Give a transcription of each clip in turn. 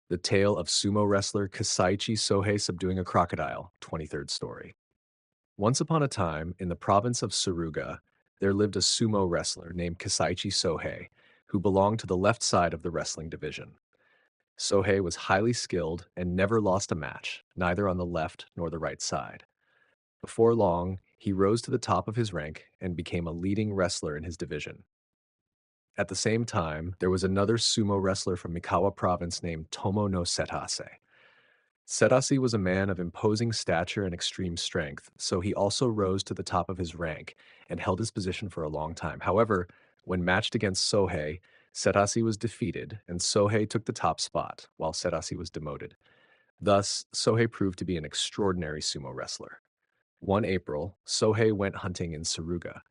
The Tale of Sumo Wrestler Kisaichi Sōhei Subduing a Crocodile, 23rd story. Once upon a time, in the province of Suruga, there lived a sumo wrestler named Kisaichi Sōhei, who belonged to the left side of the wrestling division. Sōhei was highly skilled and never lost a match, neither on the left nor the right side. Before long, he rose to the top of his rank and became a leading wrestler in his division. At the same time, there was another sumo wrestler from Mikawa province named Tomo no Setase. Setase was a man of imposing stature and extreme strength, so he also rose to the top of his rank and held his position for a long time. However, when matched against Sōhei, Setase was defeated, and Sōhei took the top spot, while Setase was demoted. Thus, Sōhei proved to be an extraordinary sumo wrestler. One April, Sōhei went hunting in Suruga.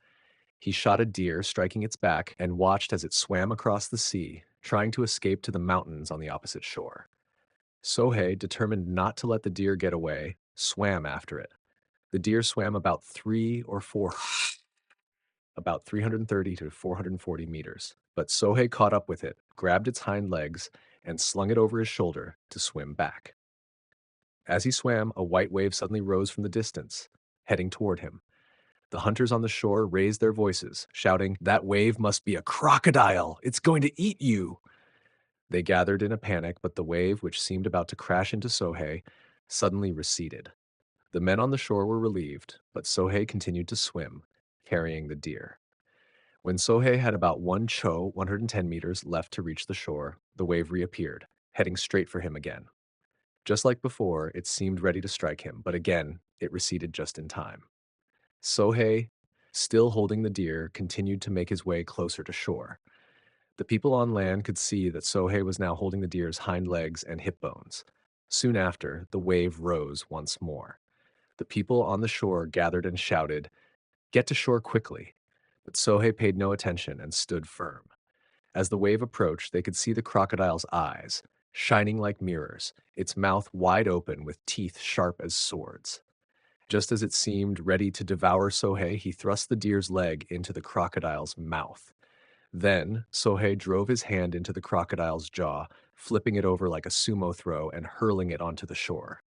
He shot a deer, striking its back, and watched as it swam across the sea, trying to escape to the mountains on the opposite shore. Sōhei, determined not to let the deer get away, swam after it. The deer swam about 330 to 440 meters, but Sōhei caught up with it, grabbed its hind legs, and slung it over his shoulder to swim back. As he swam, a white wave suddenly rose from the distance, heading toward him. The hunters on the shore raised their voices, shouting, "That wave must be a crocodile! It's going to eat you!" They gathered in a panic, but the wave, which seemed about to crash into Sōhei, suddenly receded. The men on the shore were relieved, but Sōhei continued to swim, carrying the deer. When Sōhei had about 110 meters left to reach the shore, the wave reappeared, heading straight for him again. Just like before, it seemed ready to strike him, but again, it receded just in time. Sōhei, still holding the deer, continued to make his way closer to shore. The people on land could see that Sōhei was now holding the deer's hind legs and hip bones. Soon after, the wave rose once more. The people on the shore gathered and shouted, "Get to shore quickly." But Sōhei paid no attention and stood firm. As the wave approached, they could see the crocodile's eyes, shining like mirrors, its mouth wide open with teeth sharp as swords. Just as it seemed ready to devour Sōhei, he thrust the deer's leg into the crocodile's mouth. Then, Sōhei drove his hand into the crocodile's jaw, flipping it over like a sumo throw and hurling it onto the shore.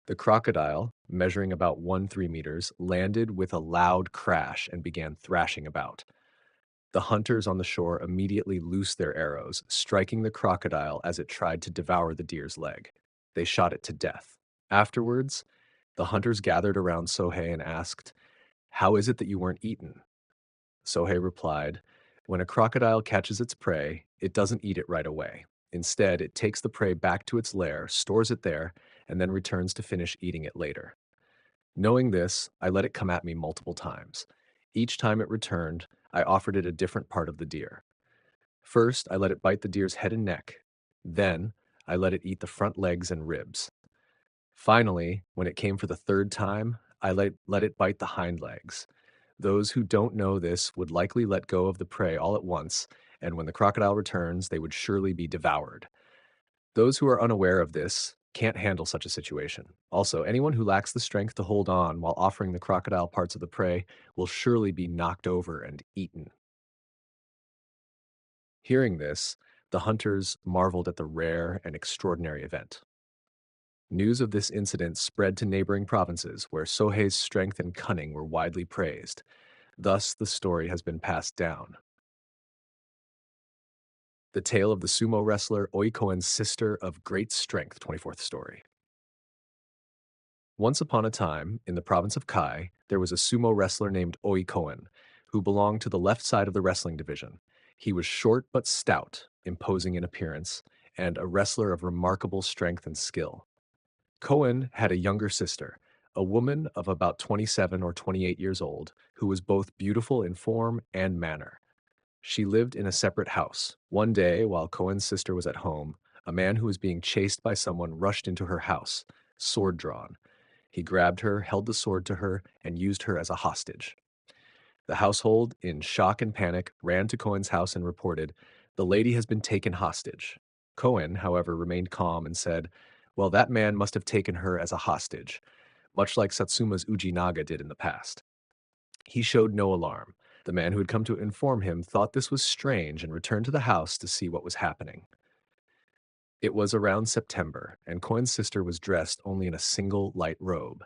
The crocodile, measuring about 1-3 meters, landed with a loud crash and began thrashing about. The hunters on the shore immediately loosed their arrows, striking the crocodile as it tried to devour the deer's leg. They shot it to death. Afterwards, the hunters gathered around Sōhei and asked, "How is it that you weren't eaten?" Sōhei replied, "When a crocodile catches its prey, it doesn't eat it right away. Instead, it takes the prey back to its lair, stores it there, and then returns to finish eating it later. Knowing this, I let it come at me multiple times. Each time it returned, I offered it a different part of the deer. First, I let it bite the deer's head and neck. Then, I let it eat the front legs and ribs. Finally, when it came for the third time, I let it bite the hind legs. Those who don't know this would likely let go of the prey all at once, and when the crocodile returns, they would surely be devoured. Those who are unaware of this can't handle such a situation. Also, anyone who lacks the strength to hold on while offering the crocodile parts of the prey will surely be knocked over and eaten." Hearing this, the hunters marveled at the rare and extraordinary event. News of this incident spread to neighboring provinces where Sōhei's strength and cunning were widely praised. Thus, the story has been passed down. The Tale of the Sumo Wrestler Kōen's Sister of Great Strength, 24th story. Once upon a time, in the province of Kai, there was a sumo wrestler named Kōen, who belonged to the left side of the wrestling division. He was short but stout, imposing in appearance, and a wrestler of remarkable strength and skill. Kōen had a younger sister, a woman of about 27 or 28 years old, who was both beautiful in form and manner. She lived in a separate house. One day, while Kōen's sister was at home, a man who was being chased by someone rushed into her house, sword drawn. He grabbed her, held the sword to her, and used her as a hostage. The household, in shock and panic, ran to Kōen's house and reported, "The lady has been taken hostage." Kōen, however, remained calm and said, "Well, that man must have taken her as a hostage, much like Satsuma's Ujinaga did in the past." He showed no alarm. The man who had come to inform him thought this was strange and returned to the house to see what was happening. It was around September, and Koen's sister was dressed only in a single light robe.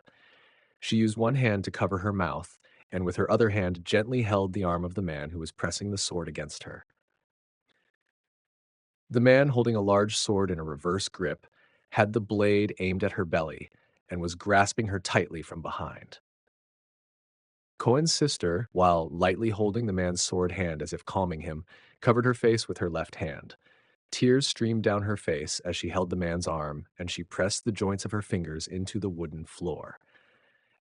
She used one hand to cover her mouth, and with her other hand gently held the arm of the man who was pressing the sword against her. The man, holding a large sword in a reverse grip, had the blade aimed at her belly and was grasping her tightly from behind. Koen's sister, while lightly holding the man's sword hand as if calming him, covered her face with her left hand. Tears streamed down her face as she held the man's arm, and she pressed the joints of her fingers into the wooden floor.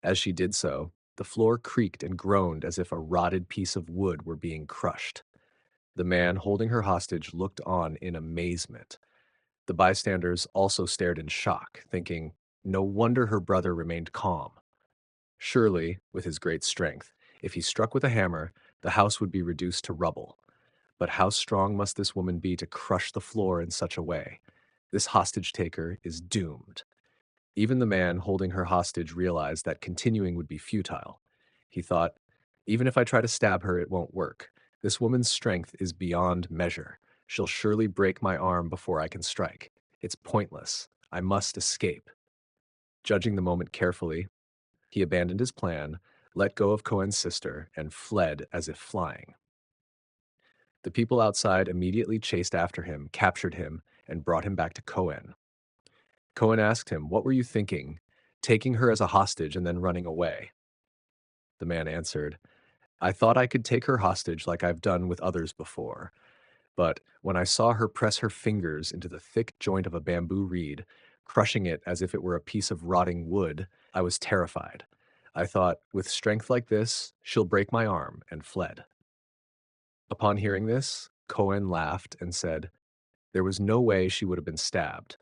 As she did so, the floor creaked and groaned as if a rotted piece of wood were being crushed. The man holding her hostage looked on in amazement. The bystanders also stared in shock, thinking, no wonder her brother remained calm. Surely, with his great strength, if he struck with a hammer, the house would be reduced to rubble. But how strong must this woman be to crush the floor in such a way? This hostage-taker is doomed. Even the man holding her hostage realized that continuing would be futile. He thought, even if I try to stab her, it won't work. This woman's strength is beyond measure. She'll surely break my arm before I can strike. It's pointless. I must escape. Judging the moment carefully, he abandoned his plan, let go of Koen's sister, and fled as if flying. The people outside immediately chased after him, captured him, and brought him back to Kōen. Kōen asked him, what were you thinking, taking her as a hostage and then running away? The man answered, I thought I could take her hostage like I've done with others before. But when I saw her press her fingers into the thick joint of a bamboo reed, crushing it as if it were a piece of rotting wood, I was terrified. I thought, with strength like this, she'll break my arm, and fled. Upon hearing this, Kōen laughed and said, there was no way she would have been stabbed.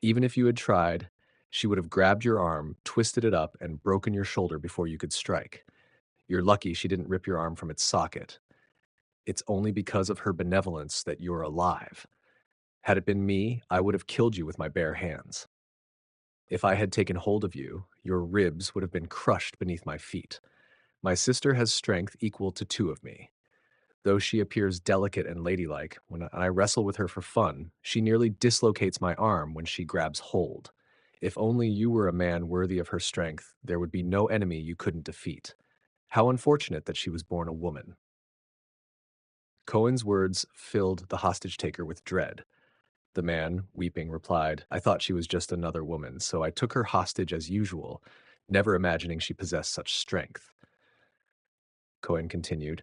Even if you had tried, she would have grabbed your arm, twisted it up, and broken your shoulder before you could strike. You're lucky she didn't rip your arm from its socket. It's only because of her benevolence that you're alive. Had it been me, I would have killed you with my bare hands. If I had taken hold of you, your ribs would have been crushed beneath my feet. My sister has strength equal to two of me. Though she appears delicate and ladylike, when I wrestle with her for fun, she nearly dislocates my arm when she grabs hold. If only you were a man worthy of her strength, there would be no enemy you couldn't defeat. How unfortunate that she was born a woman. Cohen's words filled the hostage-taker with dread. The man, weeping, replied, I thought she was just another woman, so I took her hostage as usual, never imagining she possessed such strength. Kōen continued,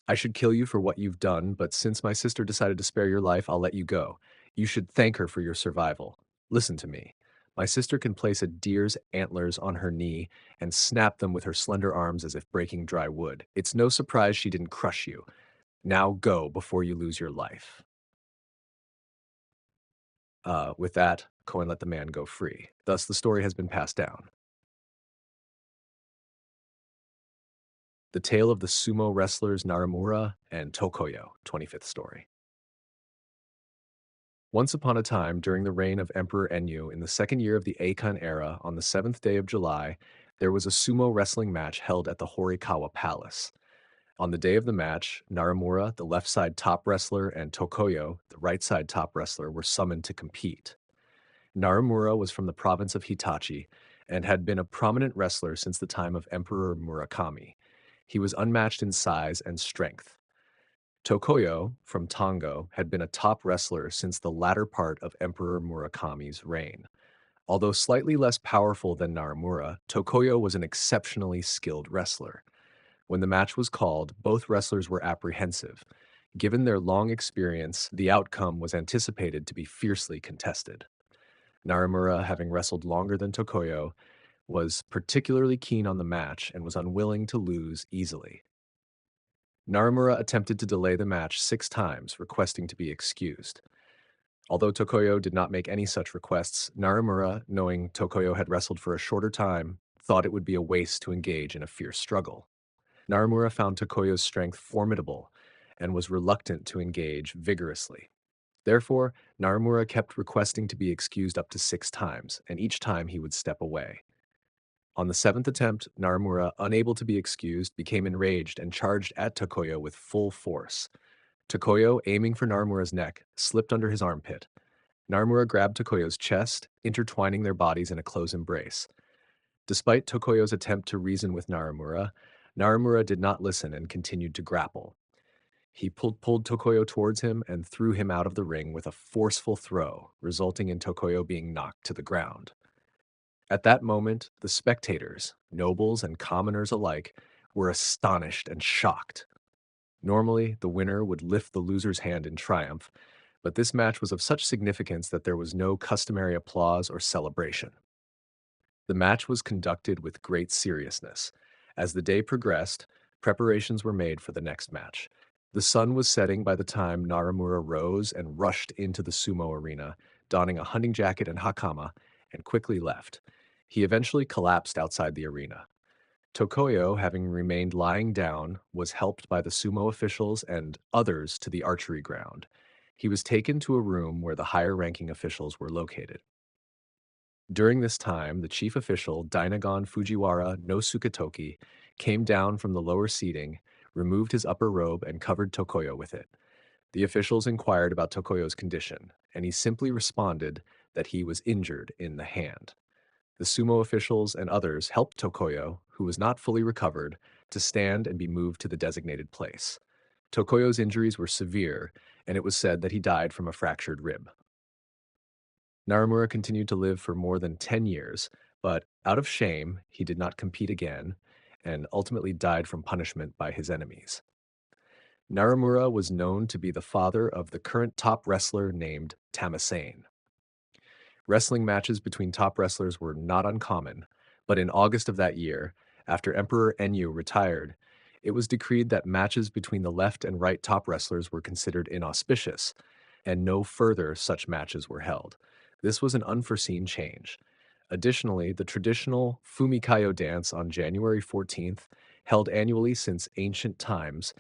I should kill you for what you've done, but since my sister decided to spare your life, I'll let you go. You should thank her for your survival. Listen to me. My sister can place a deer's antlers on her knee and snap them with her slender arms as if breaking dry wood. It's no surprise she didn't crush you. Now go before you lose your life. With that, Kōen let the man go free. Thus, the story has been passed down. The Tale of the Sumo Wrestlers Narimura and Tokoyo, 25th story. Once upon a time, during the reign of Emperor Enyu, in the second year of the Eikon era, on the 7th day of July, there was a sumo wrestling match held at the Horikawa Palace. On the day of the match, Narimura, the left side top wrestler, and Tokoyo, the right side top wrestler, were summoned to compete. Narimura was from the province of Hitachi and had been a prominent wrestler since the time of Emperor Murakami. He was unmatched in size and strength. Tokoyo, from Tongo, had been a top wrestler since the latter part of Emperor Murakami's reign. Although slightly less powerful than Narimura, Tokoyo was an exceptionally skilled wrestler. When the match was called, both wrestlers were apprehensive. Given their long experience, the outcome was anticipated to be fiercely contested. Narimura, having wrestled longer than Tokoyo, was particularly keen on the match and was unwilling to lose easily. Narimura attempted to delay the match 6 times, requesting to be excused. Although Tokoyo did not make any such requests, Narimura, knowing Tokoyo had wrestled for a shorter time, thought it would be a waste to engage in a fierce struggle. Narimura found Tokoyo's strength formidable and was reluctant to engage vigorously. Therefore, Narimura kept requesting to be excused up to 6 times, and each time he would step away. On the 7th attempt, Narimura, unable to be excused, became enraged and charged at Tokoyo with full force. Tokoyo, aiming for Narimura's neck, slipped under his armpit. Narimura grabbed Tokoyo's chest, intertwining their bodies in a close embrace. Despite Tokoyo's attempt to reason with Narimura, Narimura did not listen and continued to grapple. He pulled Tokoyo towards him and threw him out of the ring with a forceful throw, resulting in Tokoyo being knocked to the ground. At that moment, the spectators, nobles and commoners alike, were astonished and shocked. Normally, the winner would lift the loser's hand in triumph, but this match was of such significance that there was no customary applause or celebration. The match was conducted with great seriousness. As the day progressed, preparations were made for the next match. The sun was setting by the time Narimura rose and rushed into the sumo arena, donning a hunting jacket and hakama, and quickly left. He eventually collapsed outside the arena. Tokoyo, having remained lying down, was helped by the sumo officials and others to the archery ground. He was taken to a room where the higher-ranking officials were located. During this time, the chief official, Dainagon Fujiwara no Suketoki, came down from the lower seating, removed his upper robe, and covered Tokoyo with it. The officials inquired about Tokoyo's condition, and he simply responded that he was injured in the hand. The sumo officials and others helped Tokoyo, who was not fully recovered, to stand and be moved to the designated place. Tokoyo's injuries were severe, and it was said that he died from a fractured rib. Narimura continued to live for more than 10 years, but out of shame, he did not compete again and ultimately died from punishment by his enemies. Narimura was known to be the father of the current top wrestler named Tamasane. Wrestling matches between top wrestlers were not uncommon, but in August of that year, after Emperor Enyu retired, it was decreed that matches between the left and right top wrestlers were considered inauspicious, and no further such matches were held. This was an unforeseen change. Additionally, the traditional Fumikayo dance on January 14th, held annually since ancient times,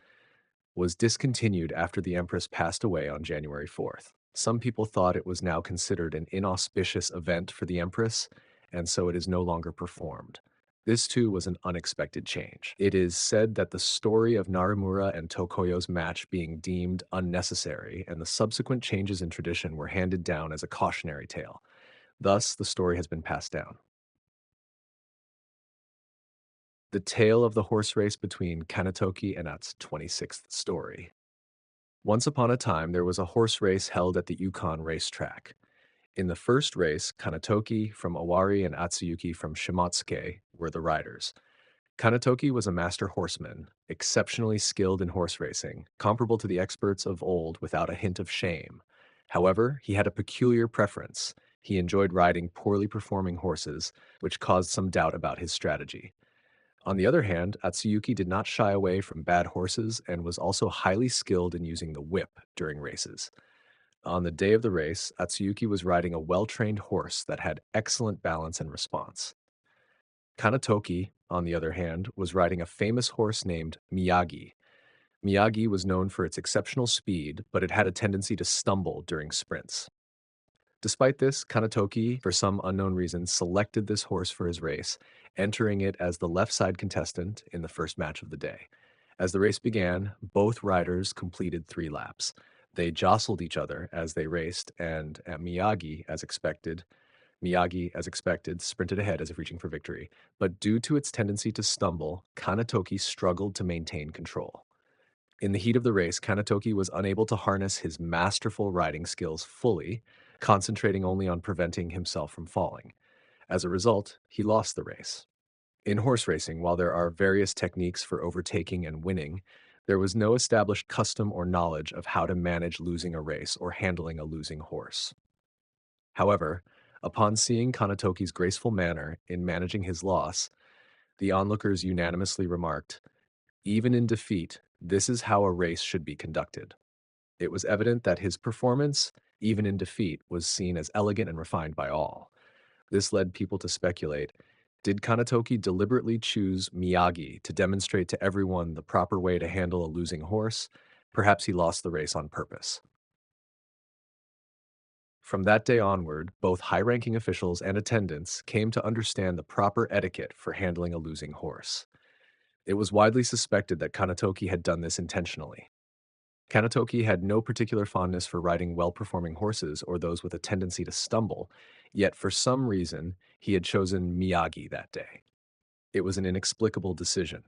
was discontinued after the Empress passed away on January 4th. Some people thought it was now considered an inauspicious event for the Empress, and so it is no longer performed. This too was an unexpected change. It is said that the story of Narimura and Tokoyo's match being deemed unnecessary and the subsequent changes in tradition were handed down as a cautionary tale. Thus, the story has been passed down. The tale of the horse race between Kanetoki and At's 26th story. Once upon a time, there was a horse race held at the Yukon racetrack. In the first race, Kanetoki from Owari and Atsuyuki from Shimotsuke were the riders. Kanetoki was a master horseman, exceptionally skilled in horse racing, comparable to the experts of old without a hint of shame. However, he had a peculiar preference. He enjoyed riding poorly performing horses, which caused some doubt about his strategy. On the other hand, Atsuyuki did not shy away from bad horses and was also highly skilled in using the whip during races. On the day of the race, Atsuyuki was riding a well-trained horse that had excellent balance and response. Kanetoki, on the other hand, was riding a famous horse named Miyagi. Miyagi was known for its exceptional speed, but it had a tendency to stumble during sprints. Despite this, Kanetoki, for some unknown reason, selected this horse for his race, entering it as the left side contestant in the first match of the day. As the race began, both riders completed 3 laps. They jostled each other as they raced, and Miyagi, as expected, sprinted ahead as if reaching for victory. But due to its tendency to stumble, Kanetoki struggled to maintain control. In the heat of the race, Kanetoki was unable to harness his masterful riding skills fully, concentrating only on preventing himself from falling. As a result, he lost the race. In horse racing, while there are various techniques for overtaking and winning, there was no established custom or knowledge of how to manage losing a race or handling a losing horse. However, upon seeing Kanetoki's graceful manner in managing his loss, the onlookers unanimously remarked, "Even in defeat, this is how a race should be conducted." It was evident that his performance, even in defeat, was seen as elegant and refined by all. This led people to speculate, did Kanetoki deliberately choose Miyagi to demonstrate to everyone the proper way to handle a losing horse? Perhaps he lost the race on purpose. From that day onward, both high-ranking officials and attendants came to understand the proper etiquette for handling a losing horse. It was widely suspected that Kanetoki had done this intentionally. Kanetoki had no particular fondness for riding well-performing horses or those with a tendency to stumble, yet for some reason he had chosen Miyagi that day. It was an inexplicable decision.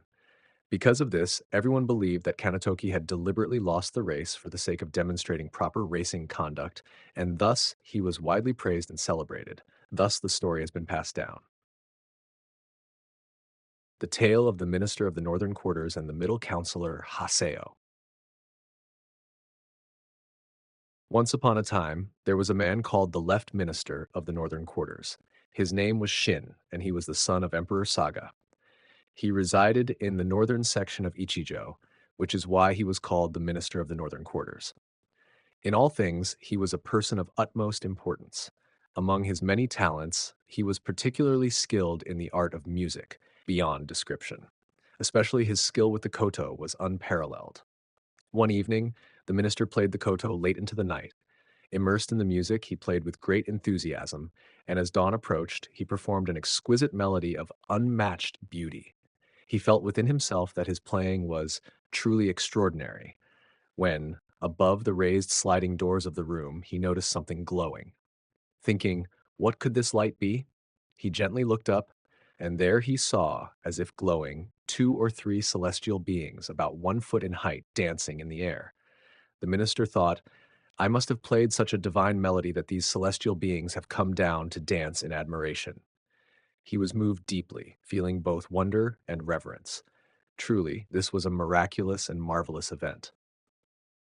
Because of this, everyone believed that Kanetoki had deliberately lost the race for the sake of demonstrating proper racing conduct, and thus he was widely praised and celebrated. Thus the story has been passed down. The Tale of the Minister of the Northern Quarters and the Middle Counselor Haseo. Once upon a time, there was a man called the Left Minister of the Northern Quarters. His name was Shin, and he was the son of Emperor Saga. He resided in the northern section of Ichijo, which is why he was called the Minister of the Northern Quarters. In all things, he was a person of utmost importance. Among his many talents, he was particularly skilled in the art of music, beyond description. Especially his skill with the koto was unparalleled. One evening, the minister played the koto late into the night. Immersed in the music, he played with great enthusiasm, and as dawn approached, he performed an exquisite melody of unmatched beauty. He felt within himself that his playing was truly extraordinary, when, above the raised sliding doors of the room, he noticed something glowing. Thinking, what could this light be? He gently looked up, and there he saw, as if glowing, 2 or 3 celestial beings about 1 foot in height dancing in the air. The minister thought, I must have played such a divine melody that these celestial beings have come down to dance in admiration. He was moved deeply, feeling both wonder and reverence. Truly, this was a miraculous and marvelous event.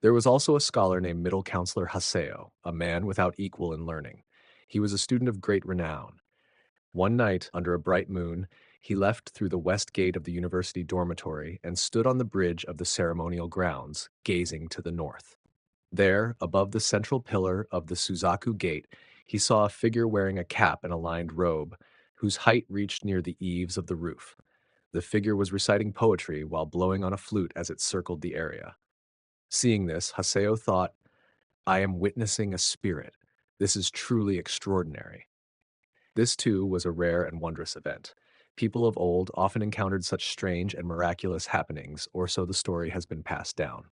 There was also a scholar named Middle Counselor Haseo, a man without equal in learning. He was a student of great renown. One night, under a bright moon, he left through the west gate of the university dormitory and stood on the bridge of the ceremonial grounds, gazing to the north. There, above the central pillar of the Suzaku Gate, he saw a figure wearing a cap and a lined robe, whose height reached near the eaves of the roof. The figure was reciting poetry while blowing on a flute as it circled the area. Seeing this, Haseo thought, I am witnessing a spirit. This is truly extraordinary. This, too, was a rare and wondrous event. People of old often encountered such strange and miraculous happenings, or so the story has been passed down.